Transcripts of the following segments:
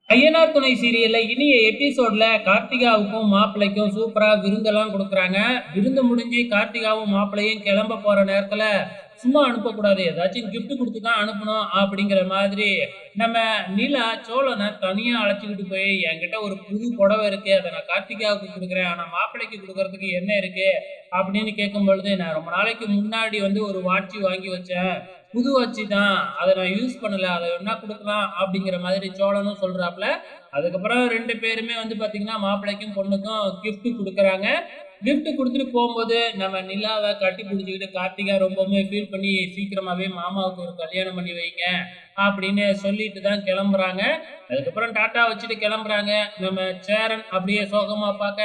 ஐயனார் துணை சீரியல்ல இனிய எபிசோட்ல கார்த்திகாவுக்கும் மாப்பிள்ளைக்கும் சூப்பரா விருந்தெல்லாம் குடுக்குறாங்க. விருந்து முடிஞ்சு கார்த்திகாவும் மாப்பிள்ளையும் கிளம்ப போற நேரத்துல, சும்மா அனுப்பக்கூடாது. ஏதாச்சும் கிஃப்ட் குடுத்து தான் அனுப்பணும் அப்படிங்கிற மாதிரி, நம்ம நிலா சோழன தனியா அழைச்சுக்கிட்டு போய், "என்கிட்ட ஒரு புது புடவ இருக்கு. அத நான் கார்த்திகாவுக்கு குடுக்குறேன். ஆனா மாப்பிள்ளைக்கு குடுக்கறதுக்கு என்ன இருக்கு?" அப்படின்னு கேட்கும்பொழுது, "நான் ரொம்ப நாளைக்கு முன்னாடி வந்து ஒரு வாட்ச் வாங்கி வச்சேன். புது வாட்ச் தான். அத நான் யூஸ் பண்ணல. அத வேணா குடுக்கலாம்." அப்படிங்கிற மாதிரி சோழனும் சொல்றாப்ல. அதுக்கப்புறம் 2 பேருமே வந்து பாத்தீங்கன்னா, மாப்பிள்ளைக்கும், பொண்ணுக்கும் கிஃப்ட் குடுக்குறாங்க. கிஃப்ட் குடுத்துட்டு போம்போது, நம்ம நிலாவ கட்டி புடிச்சுக்கிட்டு கார்த்திகா ரொம்பவுமே ஃபீல் பண்ணி, "சீக்கிரமாவே மாமாவுக்கு ஒரு கல்யாணம் பண்ணி வைங்க." அப்படின்னு சொல்லிட்டு தான் கெளம்புறாங்க. அதுக்கப்புறம் டாட்டா வச்சுட்டு கெளம்புறாங்க. நம்ம சேரன் அப்படியே சோகமா பாக்க,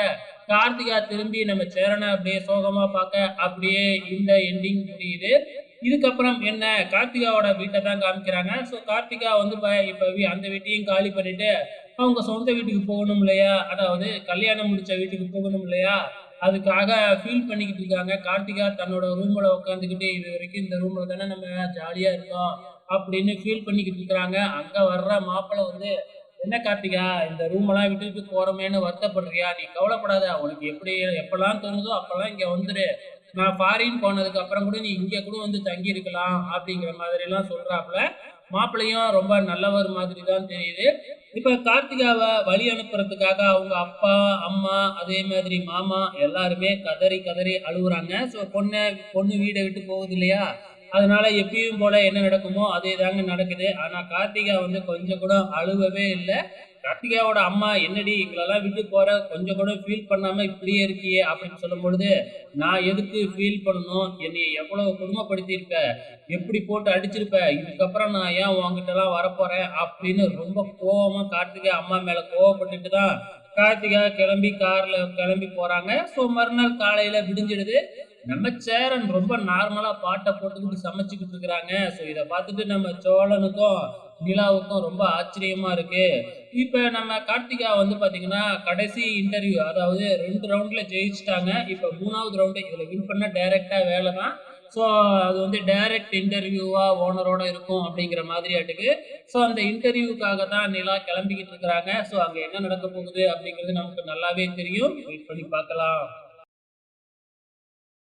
கார்த்திகா திரும்பி நம்ம சேரன அப்படியே சோகமா பாக்க, அப்படியே இந்த எண்டிங் முடியுது. இதுக்கப்புறம் என்ன, கார்த்திகாவோட வீட்ட தான் காமிக்கிறாங்க. ஸோ கார்த்திகா வந்து இப்ப அந்த வீட்டையும் காலி பண்ணிட்டு, அவங்க சொந்த வீட்டுக்கு போகணும் இல்லையா? அதாவது கல்யாணம் முடிச்ச வீட்டுக்கு போகணும் இல்லையா? அதுக்காக ஃபீல் பண்ணிக்கிட்டு இருக்காங்க. கார்த்திகா தன்னோட ரூம்ல உட்காந்துக்கிட்டு, "இதுவரைக்கும் இந்த ரூம்ல தானே நம்ம ஜாலியா இருந்தோம்." அப்படின்னு ஃபீல் பண்ணிக்கிட்டு இருக்கிறாங்க. அங்க வர்ற மாப்பிள வந்து, "என்ன கார்த்திகா, இந்த ரூமெல்லாம் விட்டுட்டு போறோமேன்னு வருத்தப்படுறியா? நீ கவலைப்படாத. உனக்கு எப்படி எப்பலாம் தோணுதோ அப்பலாம் இங்க வந்துரு. நான் ஃபாரின் போனதுக்கு அப்புறம் கூட நீ இங்க கூட வந்து தங்கி இருக்கலாம்." அப்படிங்கிற மாதிரிலாம் சொல்றாப்ல. மாப்பிள்ளையும் ரொம்ப நல்லவர் மாதிரி தான் தெரியுது. இப்ப கார்த்திகாவ வழி அனுப்புறதுக்காக அவங்க அப்பா, அம்மா, அதே மாதிரி மாமா எல்லாருமே கதறி கதறி அழுவுறாங்க. ஸோ பொண்ணு வீட விட்டு போகுது இல்லையா? அதனால எப்பயும் போல என்ன நடக்குமோ அதே தாங்க நடக்குது. ஆனா கார்த்திகா வந்து கொஞ்சம் கூட அழுவவே இல்ல. கார்த்திகாவோட அம்மா, "என்னடி எங்களெல்லாம் விட்டு போற, கொஞ்சம் கூட ஃபீல் பண்ணாம இப்படியே இருக்கியே" அப்படின்னு சொல்லும்பொழுது, "நான் எதுக்கு ஃபீல் பண்ணணும்? என்னைய எவ்வளவு கொடுமைப்படுத்தியிருப்ப, எப்படி போட்டு அடிச்சிருப்ப. இதுக்கப்புறம் நான் ஏன் உன்கிட்டலாம் வரப்போறேன்?" அப்படின்னு ரொம்ப கோவமா கார்த்திகா அம்மா மேல கோவப்பட்டுட்டு தான் கார்த்திகா கிளம்பி கார்ல கிளம்பி போறாங்க. ஸோ மறுநாள் காலையில விடிஞ்சிடுது. நம்ம சேரன் ரொம்ப நார்மலா பாட்ட போட்டுக்கிட்டு சமைச்சுக்கிட்டு இருக்கிறாங்க. ஸோ இத பார்த்துட்டு நம்ம சோழனுக்கும், நிலாவுக்கும் ரொம்ப ஆச்சரியமா இருக்கு. இப்ப நம்ம கார்த்திகா வந்து பாத்தீங்கன்னா, கடைசி இன்டர்வியூ அதாவது 2 ரவுண்ட்ல ஜெயிச்சுட்டாங்க. இப்ப 3வது ரவுண்டு இதுல வின் பண்ணா டைரக்ட்டா வேல தான். ஸோ அது வந்து டைரக்ட் இன்டர்வியூவா ஓனரோட இருக்கும் அப்படிங்கிற மாதிரியாட்டுக்கு. ஸோ அந்த இன்டர்வியூக்காக தான் நிலா கிளம்பிக்கிட்டு இருக்கிறாங்க. ஸோ அங்க என்ன நடக்க போகுது அப்படிங்கிறது நமக்கு நல்லாவே தெரியும். வெயிட் பண்ணி பார்க்கலாம்.